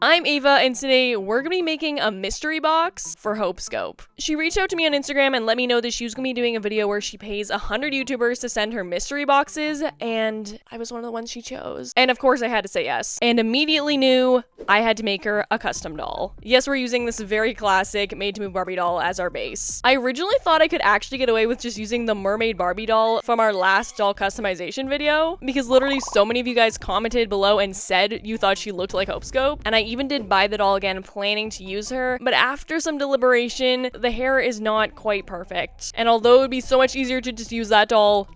I'm Ava, and today we're gonna be making a mystery box for HopeScope. She reached out to me on Instagram and let me know that she was gonna be doing a video where she pays 100 YouTubers to send her mystery boxes, and I was one of the ones she chose. And of course I had to say yes, and immediately knew I had to make her a custom doll. Yes, we're using this very classic made-to-move Barbie doll as our base. I originally thought I could actually get away with just using the mermaid Barbie doll from our last doll customization video, because literally so many of you guys commented below and said you thought she looked like HopeScope, and I even did buy the doll again planning to use her, but after some deliberation, the hair is not quite perfect. And although it would be so much easier to just use that doll,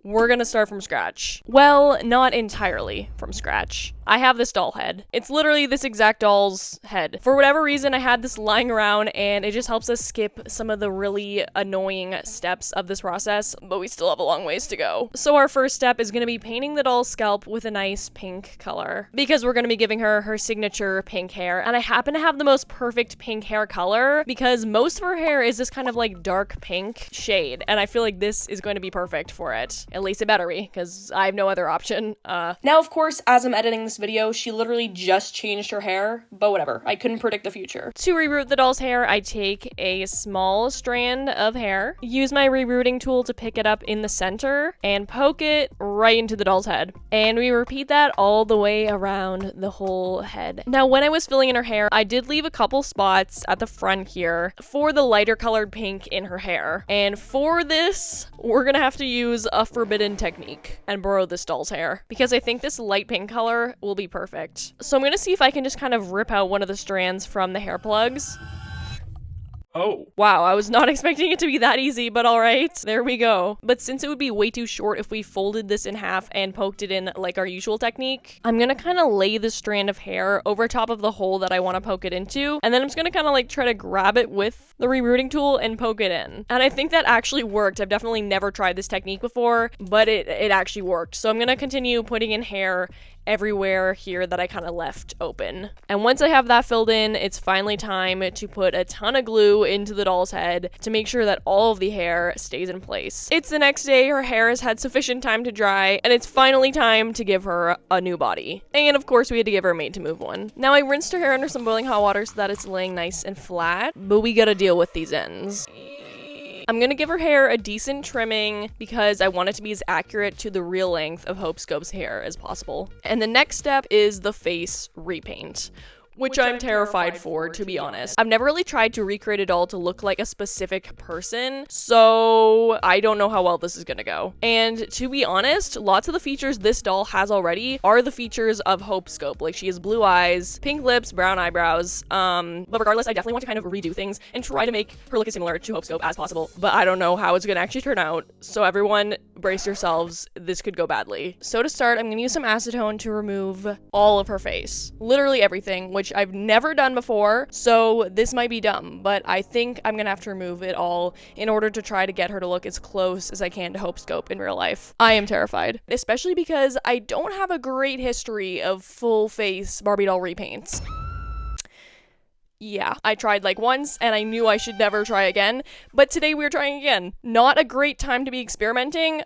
we're gonna start from scratch. Well, not entirely from scratch. I have this doll head. It's literally this exact doll's head. For whatever reason, I had this lying around and it just helps us skip some of the really annoying steps of this process, but we still have a long ways to go. So our first step is gonna be painting the doll's scalp with a nice pink color, because we're gonna be giving her her signature pink hair. And I happen to have the most perfect pink hair color because most of her hair is this kind of like dark pink shade, and I feel like this is going to be perfect for it. At least it better be, because I have no other option. Now, of course, as I'm editing this video, she literally just changed her hair, but whatever, I couldn't predict the future. To reroot the doll's hair, I take a small strand of hair, use my rerooting tool to pick it up in the center, and poke it right into the doll's head. And we repeat that all the way around the whole head. Now, when I was filling in her hair, I did leave a couple spots at the front here for the lighter colored pink in her hair. And for this, we're gonna have to use a forbidden technique and borrow this doll's hair, because I think this light pink color will be perfect. So I'm gonna see if I can just kind of rip out one of the strands from the hair plugs. Oh. Wow, I was not expecting it to be that easy, but alright, there we go. But since it would be way too short if we folded this in half and poked it in like our usual technique, I'm gonna kind of lay the strand of hair over top of the hole that I want to poke it into, and then I'm just gonna kind of like try to grab it with the rerooting tool and poke it in. And I think that actually worked. I've definitely never tried this technique before, but it actually worked. So I'm gonna continue putting in hair everywhere here that I kind of left open. And once I have that filled in, it's finally time to put a ton of glue into the doll's head to make sure that all of the hair stays in place. It's the next day, her hair has had sufficient time to dry, and it's finally time to give her a new body. And of course, we had to give her a made-to-move one. Now I rinsed her hair under some boiling hot water so that it's laying nice and flat, but we gotta deal with these ends. I'm gonna give her hair a decent trimming because I want it to be as accurate to the real length of HopeScope's hair as possible. And the next step is the face repaint, which I'm terrified for, to be honest. I've never really tried to recreate a doll to look like a specific person, so I don't know how well this is gonna go. And to be honest, lots of the features this doll has already are the features of HopeScope. Like, she has blue eyes, pink lips, brown eyebrows, but regardless, I definitely want to kind of redo things and try to make her look as similar to HopeScope as possible, but I don't know how it's gonna actually turn out, so everyone brace yourselves, this could go badly. So to start, I'm gonna use some acetone to remove all of her face. Literally everything, which I've never done before, so this might be dumb, but I think I'm gonna have to remove it all in order to try to get her to look as close as I can to HopeScope in real life. I am terrified, especially because I don't have a great history of full face Barbie doll repaints. Yeah, I tried like once and I knew I should never try again, but today we're trying again. Not a great time to be experimenting.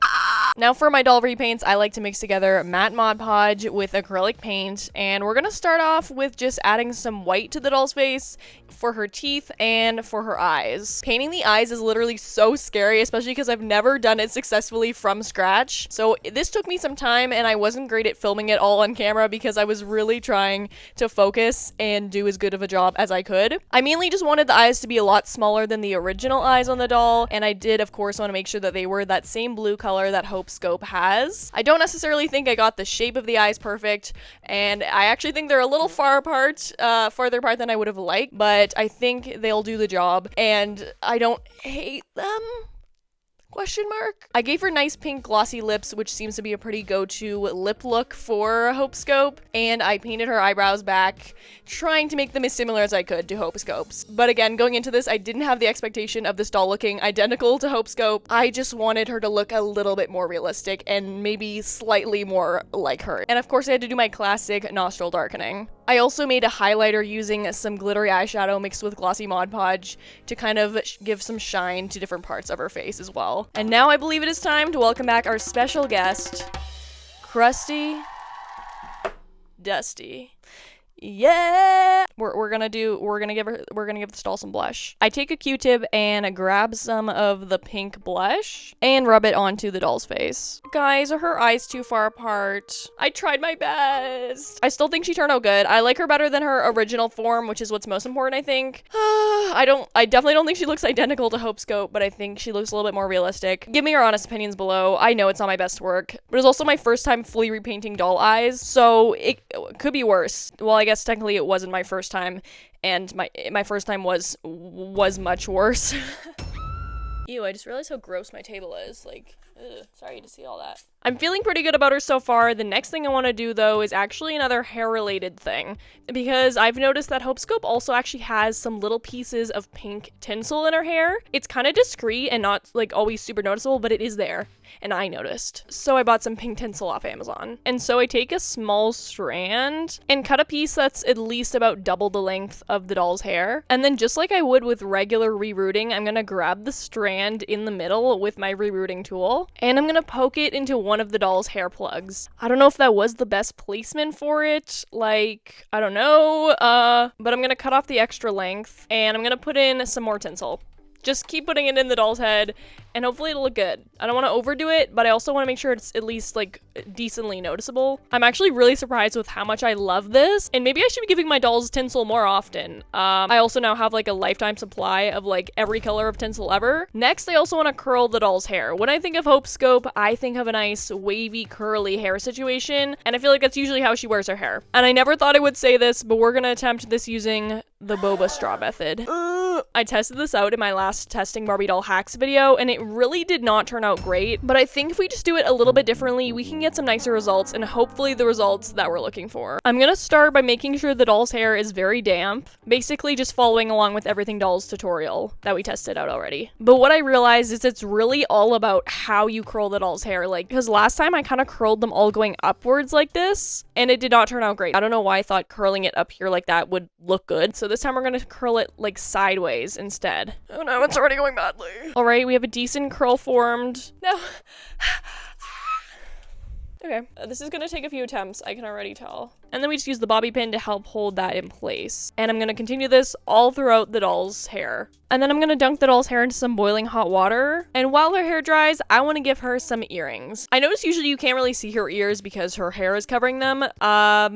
Now for my doll repaints, I like to mix together matte Mod Podge with acrylic paint, and we're gonna start off with just adding some white to the doll's face for her teeth and for her eyes. Painting the eyes is literally so scary, especially because I've never done it successfully from scratch. So this took me some time and I wasn't great at filming it all on camera because I was really trying to focus and do as good of a job as I could. I mainly just wanted the eyes to be a lot smaller than the original eyes on the doll, and I did of course want to make sure that they were that same blue color that HopeScope has. I don't necessarily think I got the shape of the eyes perfect, and I actually think they're a little farther apart than I would have liked, but I think they'll do the job, and I don't hate them. Question mark? I gave her nice pink glossy lips, which seems to be a pretty go-to lip look for HopeScope, and I painted her eyebrows back, trying to make them as similar as I could to HopeScope's. But again, going into this, I didn't have the expectation of this doll looking identical to HopeScope. I just wanted her to look a little bit more realistic and maybe slightly more like her. And of course, I had to do my classic nostril darkening. I also made a highlighter using some glittery eyeshadow mixed with glossy Mod Podge to kind of give some shine to different parts of her face as well. And now I believe it is time to welcome back our special guest, Crusty Dusty. Yeah. We're gonna give this doll some blush. I take a Q-tip and grab some of the pink blush and rub it onto the doll's face. Guys, are her eyes too far apart? I tried my best. I still think she turned out good. I like her better than her original form, which is what's most important, I think. I definitely don't think she looks identical to HopeScope, but I think she looks a little bit more realistic. Give me your honest opinions below. I know it's not my best work, but it's also my first time fully repainting doll eyes, so it could be worse. Well, I guess technically it wasn't my first time, and my first time was much worse. Ew, I just realized how gross my table is. Like, ugh, sorry to see all that. I'm feeling pretty good about her so far. The next thing I want to do, though, is actually another hair-related thing, because I've noticed that HopeScope also actually has some little pieces of pink tinsel in her hair. It's kind of discreet and not, like, always super noticeable, but it is there, and I noticed. So I bought some pink tinsel off Amazon. And so I take a small strand and cut a piece that's at least about double the length of the doll's hair. And then just like I would with regular rerooting, I'm gonna grab the strand in the middle with my rerooting tool, and I'm gonna poke it into one of the doll's hair plugs. I don't know if that was the best placement for it, like, I don't know, but I'm gonna cut off the extra length, and I'm gonna put in some more tinsel. Just keep putting it in the doll's head, and hopefully it'll look good. I don't want to overdo it, but I also want to make sure it's at least, like, decently noticeable. I'm actually really surprised with how much I love this, and maybe I should be giving my dolls tinsel more often. I also now have, like, a lifetime supply of, like, every color of tinsel ever. Next, I also want to curl the doll's hair. When I think of HopeScope, I think of a nice, wavy, curly hair situation, and I feel like that's usually how she wears her hair. And I never thought I would say this, but we're gonna attempt this using the boba straw method. I tested this out in my last testing Barbie doll hacks video, and it really did not turn out great, but I think if we just do it a little bit differently, we can get some nicer results, and hopefully the results that we're looking for. I'm gonna start by making sure the doll's hair is very damp, basically just following along with Everything Dolls tutorial that we tested out already. But what I realized is it's really all about how you curl the doll's hair, like, because last time I kind of curled them all going upwards like this, and it did not turn out great. I don't know why I thought curling it up here like that would look good, so this time we're gonna curl it like sideways instead. Oh no, it's already going badly. All right, we have a decent curl formed. No. Okay, this is gonna take a few attempts, I can already tell. And then we just use the bobby pin to help hold that in place. And I'm gonna continue this all throughout the doll's hair. And then I'm gonna dunk the doll's hair into some boiling hot water. And while her hair dries, I wanna give her some earrings. I notice usually you can't really see her ears because her hair is covering them.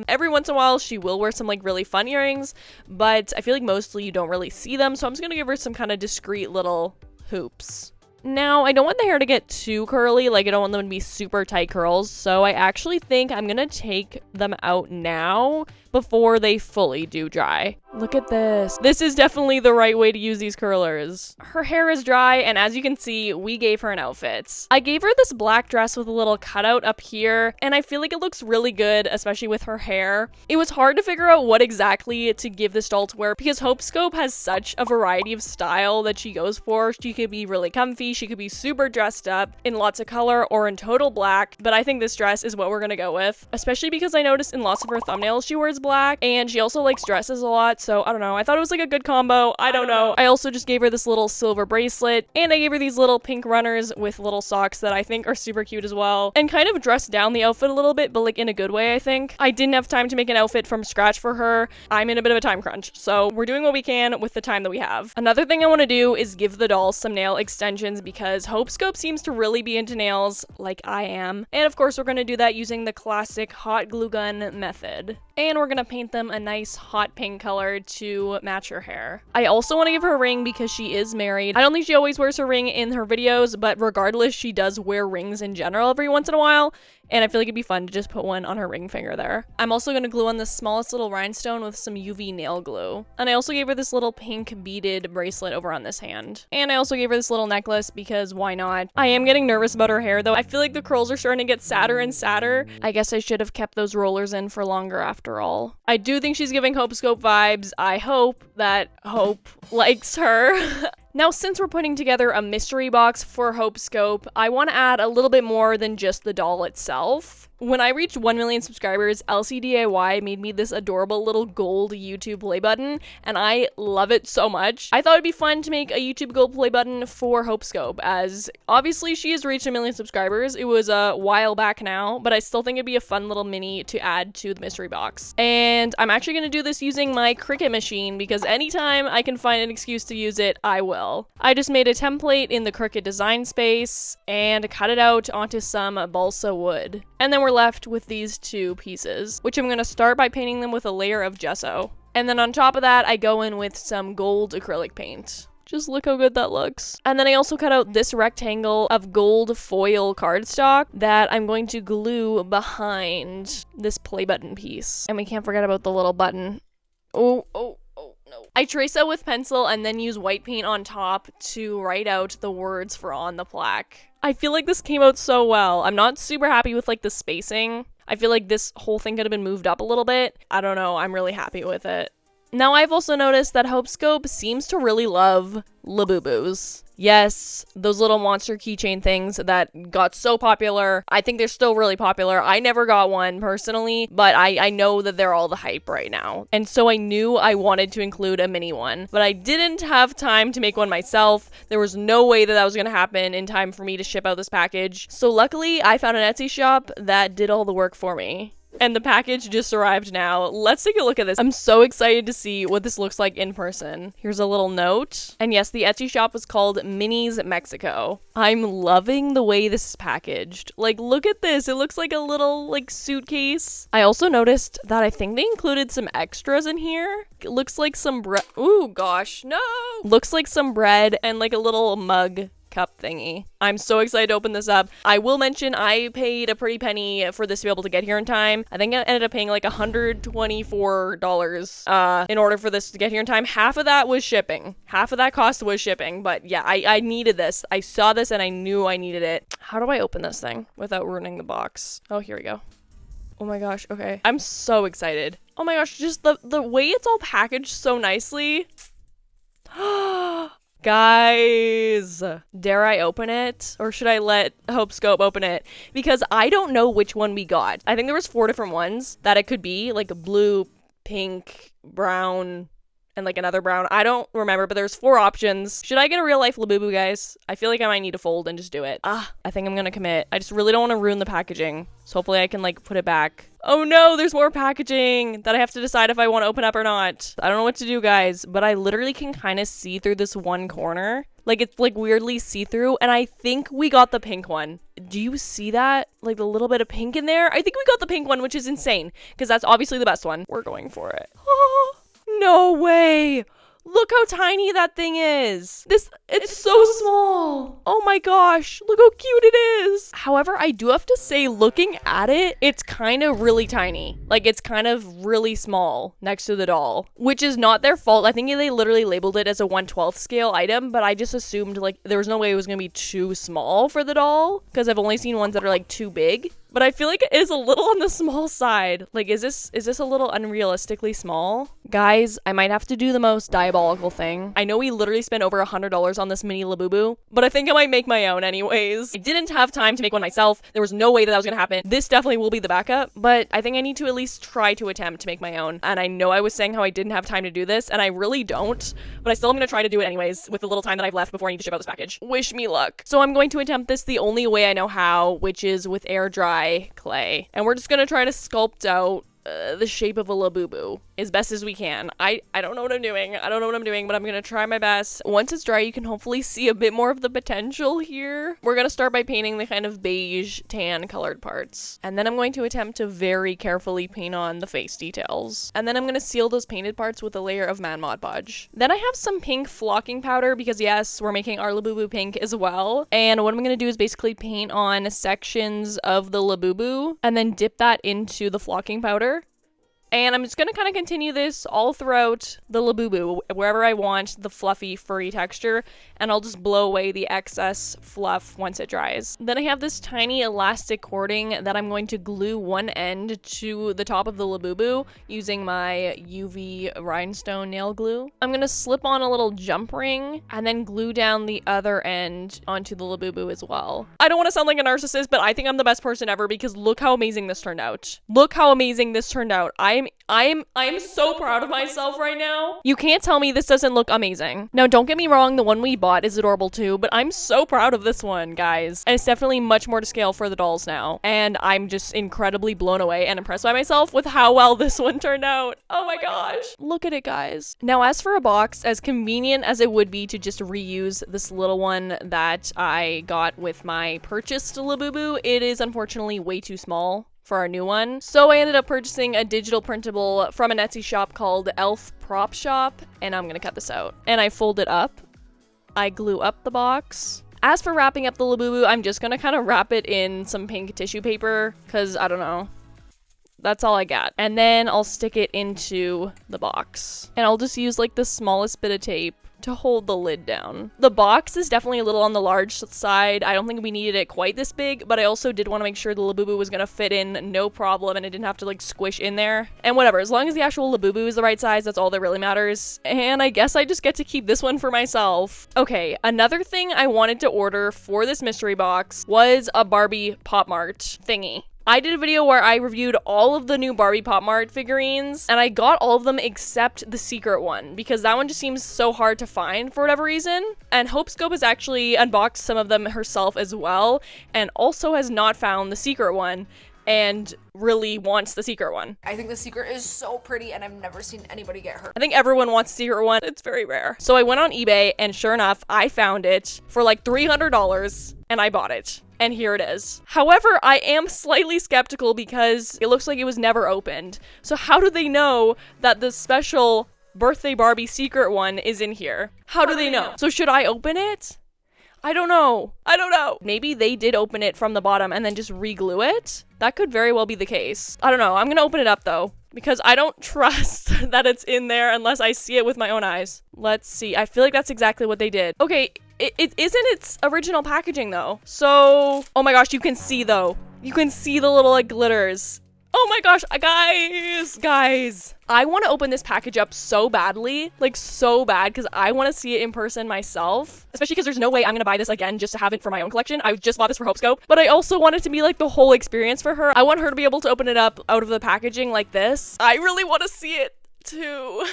Every once in a while, she will wear some like really fun earrings, but I feel like mostly you don't really see them. So I'm just gonna give her some kind of discreet little hoops. Now, I don't want the hair to get too curly, like I don't want them to be super tight curls, so I actually think I'm gonna take them out now before they fully do dry. Look at this. This is definitely the right way to use these curlers. Her hair is dry, and as you can see, we gave her an outfit. I gave her this black dress with a little cutout up here, and I feel like it looks really good, especially with her hair. It was hard to figure out what exactly to give this doll to wear because HopeScope has such a variety of style that she goes for. She could be really comfy, she could be super dressed up in lots of color or in total black, but I think this dress is what we're gonna go with, especially because I noticed in lots of her thumbnails she wears black, and she also likes dresses a lot, so I don't know. I thought it was like a good combo. I don't know. I also just gave her this little silver bracelet, and I gave her these little pink runners with little socks that I think are super cute as well, and kind of dressed down the outfit a little bit, but like in a good way, I think. I didn't have time to make an outfit from scratch for her. I'm in a bit of a time crunch, so we're doing what we can with the time that we have. Another thing I want to do is give the doll some nail extensions because HopeScope seems to really be into nails like I am, and of course we're going to do that using the classic hot glue gun method. And we're gonna paint them a nice hot pink color to match her hair. I also want to give her a ring because she is married. I don't think she always wears her ring in her videos, but regardless, she does wear rings in general every once in a while, and I feel like it'd be fun to just put one on her ring finger there. I'm also gonna glue on the smallest little rhinestone with some UV nail glue. And I also gave her this little pink beaded bracelet over on this hand. And I also gave her this little necklace because why not? I am getting nervous about her hair though. I feel like the curls are starting to get sadder and sadder. I guess I should have kept those rollers in for longer after all. I do think she's giving HopeScope vibes. I hope that Hope likes her. Now, since we're putting together a mystery box for HopeScope, I want to add a little bit more than just the doll itself. When I reached 1 million subscribers, LCDIY made me this adorable little gold YouTube play button, and I love it so much. I thought it'd be fun to make a YouTube gold play button for HopeScope, as obviously she has reached 1 million subscribers. It was a while back now, but I still think it'd be a fun little mini to add to the mystery box. And I'm actually going to do this using my Cricut machine, because anytime I can find an excuse to use it, I will. I just made a template in the Cricut design space and cut it out onto some balsa wood. And then we're left with these two pieces, which I'm going to start by painting them with a layer of gesso. And then on top of that, I go in with some gold acrylic paint. Just look how good that looks. And then I also cut out this rectangle of gold foil cardstock that I'm going to glue behind this play button piece. And we can't forget about the little button. Oh, no. I trace out with pencil and then use white paint on top to write out the words for on the plaque. I feel like this came out so well. I'm not super happy with like the spacing. I feel like this whole thing could have been moved up a little bit. I don't know. I'm really happy with it. Now, I've also noticed that HopeScope seems to really love Labubus. Yes, those little monster keychain things that got so popular. I think they're still really popular. I never got one personally, but I know that they're all the hype right now. And so I knew I wanted to include a mini one, but I didn't have time to make one myself. There was no way that was going to happen in time for me to ship out this package. So luckily, I found an Etsy shop that did all the work for me. And the package just arrived now. Let's take a look at this. I'm so excited to see what this looks like in person. Here's a little note. And yes, the Etsy shop is called Minis Mexico. I'm loving the way this is packaged. Like, look at this. It looks like a little, like, suitcase. I also noticed that I think they included some extras in here. It looks like some bread. Ooh, gosh, no. Looks like some bread and, like, a little mug cup thingy. I'm so excited to open this up. I will mention I paid a pretty penny for this to be able to get here in time. I think I ended up paying like $124 in order for this to get here in time. Half of that was shipping. Half of that cost was shipping. But yeah, I needed this. I saw this and I knew I needed it. How do I open this thing without ruining the box? Oh, here we go. Oh my gosh, okay. I'm so excited. Oh my gosh, just the way it's all packaged so nicely. Guys, dare I open it? Or should I let HopeScope open it? Because I don't know which one we got. I think there was 4 different ones that it could be, like a blue, pink, brown, and like another brown. I don't remember, but there's 4 options. Should I get a real life Labubu, guys? I feel like I might need to fold and just do it. I think I'm gonna commit. I just really don't want to ruin the packaging. So hopefully I can like put it back. Oh no, there's more packaging that I have to decide if I want to open up or not. I don't know what to do, guys, but I literally can kind of see through this one corner. Like, it's like weirdly see-through, and I think we got the pink one. Do you see that? Like the little bit of pink in there? I think we got the pink one, which is insane, because that's obviously the best one. We're going for it. Oh, no way. Look how tiny that thing is. It's so small. Oh my gosh, look how cute it is. However, I do have to say, looking at it, it's kind of really tiny. Like, it's kind of really small next to the doll, which is not their fault. I think they literally labeled it as a 1/12 scale item, but I just assumed like there was no way it was gonna be too small for the doll, because I've only seen ones that are like too big. But I feel like it is a little on the small side. Like, is this a little unrealistically small? Guys, I might have to do the most diabolical thing. I know we literally spent over $100 on this mini Labubu, but I think I might make my own anyways. I didn't have time to make one myself. There was no way that was gonna happen. This definitely will be the backup, but I think I need to at least try to attempt to make my own. And I know I was saying how I didn't have time to do this, and I really don't, but I still am gonna try to do it anyways with the little time that I've left before I need to ship out this package. Wish me luck. So I'm going to attempt this the only way I know how, which is with air dry clay, and we're just gonna try to sculpt out the shape of a Labubu as best as we can. I don't know what I'm doing. I don't know what I'm doing, but I'm gonna try my best. Once it's dry, you can hopefully see a bit more of the potential here. We're gonna start by painting the kind of beige tan colored parts, and then I'm going to attempt to very carefully paint on the face details, and then I'm gonna seal those painted parts with a layer of Mod Podge. Then I have some pink flocking powder, because yes, we're making our Labubu pink as well, and what I'm gonna do is basically paint on sections of the Labubu and then dip that into the flocking powder. And I'm just gonna kind of continue this all throughout the Labubu, wherever I want the fluffy, furry texture, and I'll just blow away the excess fluff once it dries. Then I have this tiny elastic cording that I'm going to glue one end to the top of the Labubu using my UV rhinestone nail glue. I'm gonna slip on a little jump ring and then glue down the other end onto the Labubu as well. I don't want to sound like a narcissist, but I think I'm the best person ever because look how amazing this turned out. Look how amazing this turned out. I am so proud of myself right now. You can't tell me this doesn't look amazing. Now, don't get me wrong, the one we bought is adorable too, but I'm so proud of this one, guys. And it's definitely much more to scale for the dolls now. And I'm just incredibly blown away and impressed by myself with how well this one turned out. Oh my gosh. Look at it, guys. Now, as for a box, as convenient as it would be to just reuse this little one that I got with my purchased Labubu, it is unfortunately way too small for our new one. So I ended up purchasing a digital printable from an Etsy shop called Elf Prop Shop, and I'm gonna cut this out. And I fold it up. I glue up the box. As for wrapping up the Labubu, I'm just gonna kind of wrap it in some pink tissue paper, because I don't know. That's all I got. And then I'll stick it into the box. And I'll just use like the smallest bit of tape to hold the lid down. The box is definitely a little on the large side. I don't think we needed it quite this big, but I also did want to make sure the Labubu was gonna fit in no problem and it didn't have to like squish in there. And whatever, as long as the actual Labubu is the right size, that's all that really matters. And I guess I just get to keep this one for myself. Okay, another thing I wanted to order for this mystery box was a Barbie Pop Mart thingy. I did a video where I reviewed all of the new Barbie Pop Mart figurines, and I got all of them except the secret one, because that one just seems so hard to find for whatever reason. And HopeScope has actually unboxed some of them herself as well, and also has not found the secret one, and really wants the secret one. I think the secret is so pretty and I've never seen anybody get hurt. I think everyone wants the secret one. It's very rare. So I went on eBay and sure enough, I found it for like $300 and I bought it. And here it is. However, I am slightly skeptical because it looks like it was never opened. So how do they know that the special birthday Barbie secret one is in here? How do they know? So should I open it? I don't know. Maybe they did open it from the bottom and then just re-glue it. That could very well be the case. I don't know. I'm gonna open it up though, because I don't trust that it's in there unless I see it with my own eyes. Let's see. I feel like that's exactly what they did. Okay, it isn't its original packaging though. So, oh my gosh, you can see though. You can see the little like glitters. Oh my gosh, guys. I want to open this package up so badly, like so bad, because I want to see it in person myself, especially because there's no way I'm going to buy this again just to have it for my own collection. I just bought this for HopeScope, but I also want it to be like the whole experience for her. I want her to be able to open it up out of the packaging like this. I really want to see it too.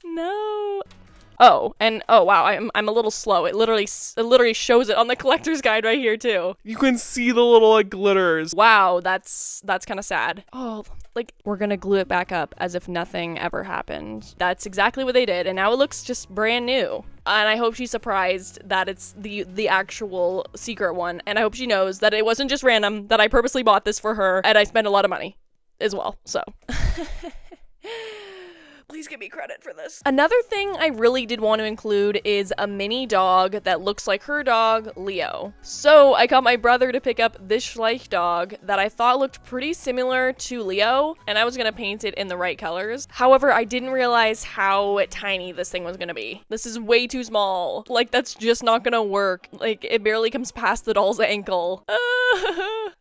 No. Oh, and oh wow, I'm a little slow. It literally shows it on the collector's guide right here too. You can see the little like glitters. Wow, that's kind of sad. Oh, like we're gonna glue it back up as if nothing ever happened. That's exactly what they did, and now it looks just brand new. And I hope she's surprised that it's the actual secret one, and I hope she knows that it wasn't just random, that I purposely bought this for her, and I spent a lot of money as well, so. Please give me credit for this. Another thing I really did want to include is a mini dog that looks like her dog, Leo. So I got my brother to pick up this Schleich dog that I thought looked pretty similar to Leo, and I was gonna paint it in the right colors. However, I didn't realize how tiny this thing was gonna be. This is way too small. Like, that's just not gonna work. Like, it barely comes past the doll's ankle.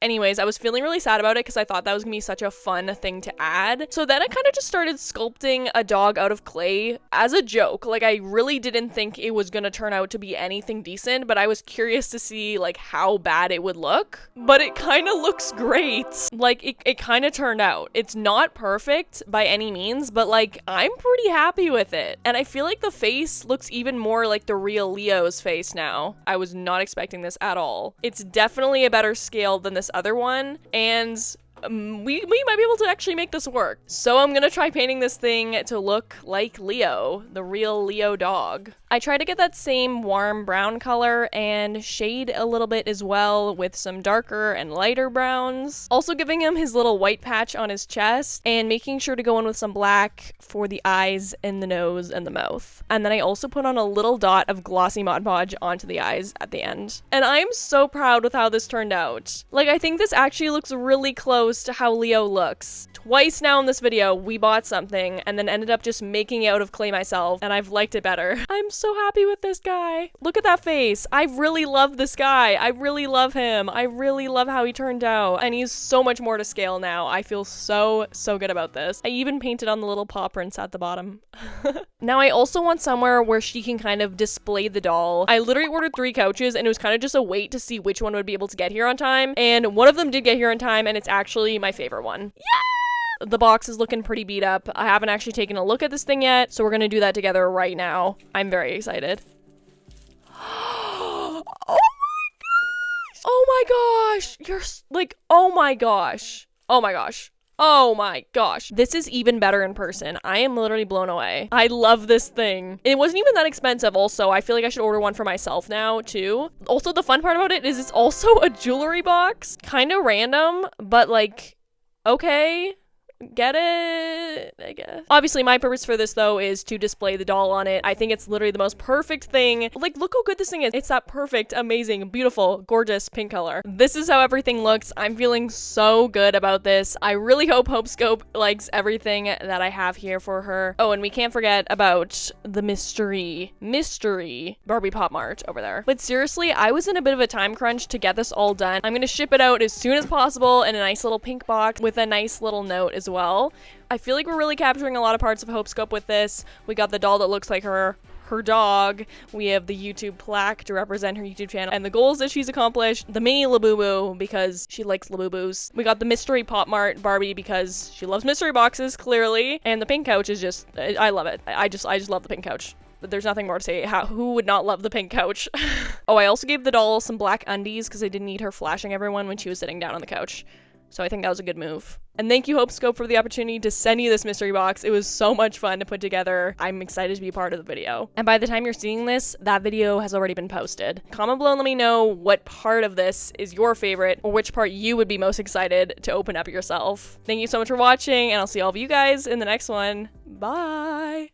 Anyways, I was feeling really sad about it because I thought that was gonna be such a fun thing to add. So then I kind of just started sculpting a dog out of clay as a joke. Like, I really didn't think it was gonna turn out to be anything decent, but I was curious to see like how bad it would look. But it kind of looks great. Like, it kind of turned out. It's not perfect by any means, but like I'm pretty happy with it. And I feel like the face looks even more like the real Leo's face now. I was not expecting this at all. It's definitely a better scale than this other one, and we might be able to actually make this work. So I'm gonna try painting this thing to look like Leo, the real Leo dog. I try to get that same warm brown color and shade a little bit as well with some darker and lighter browns. Also giving him his little white patch on his chest and making sure to go in with some black for the eyes and the nose and the mouth. And then I also put on a little dot of glossy Mod Podge onto the eyes at the end. And I'm so proud with how this turned out. Like, I think this actually looks really close close to how Leo looks. Twice now in this video, we bought something and then ended up just making it out of clay myself, and I've liked it better. I'm so happy with this guy. Look at that face. I really love this guy. I really love him. I really love how he turned out, and he's so much more to scale now. I feel so good about this. I even painted on the little paw prints at the bottom. Now I also want somewhere where she can kind of display the doll. I literally ordered 3 couches, and it was kind of just a wait to see which one would be able to get here on time, and one of them did get here on time, and it's actually my favorite one. Yeah! The box is looking pretty beat up. I haven't actually taken a look at this thing yet, so we're gonna do that together right now. I'm very excited. Oh my gosh! You're like, oh my gosh. Oh my gosh. Oh my gosh. This is even better in person. I am literally blown away. I love this thing. It wasn't even that expensive also. I feel like I should order one for myself now too. Also, the fun part about it is it's also a jewelry box. Kind of random, but like, okay. Get it, I guess. Obviously, my purpose for this, though, is to display the doll on it. I think it's literally the most perfect thing. Like, look how good this thing is. It's that perfect, amazing, beautiful, gorgeous pink color. This is how everything looks. I'm feeling so good about this. I really hope HopeScope likes everything that I have here for her. Oh, and we can't forget about the mystery Barbie Pop Mart over there. But seriously, I was in a bit of a time crunch to get this all done. I'm gonna ship it out as soon as possible in a nice little pink box with a nice little note as well. I feel like we're really capturing a lot of parts of HopeScope with this. We got the doll that looks like her dog. We have the YouTube plaque to represent her YouTube channel and the goals that she's accomplished. The mini Labubu because she likes Labubus. We got the mystery Pop Mart Barbie because she loves mystery boxes, clearly. And the pink couch is just, I love it. I just love the pink couch. There's nothing more to say. Who would not love the pink couch? Oh, I also gave the doll some black undies because I didn't need her flashing everyone when she was sitting down on the couch. So I think that was a good move. And thank you, HopeScope, for the opportunity to send you this mystery box. It was so much fun to put together. I'm excited to be a part of the video. And by the time you're seeing this, that video has already been posted. Comment below and let me know what part of this is your favorite or which part you would be most excited to open up yourself. Thank you so much for watching, and I'll see all of you guys in the next one. Bye!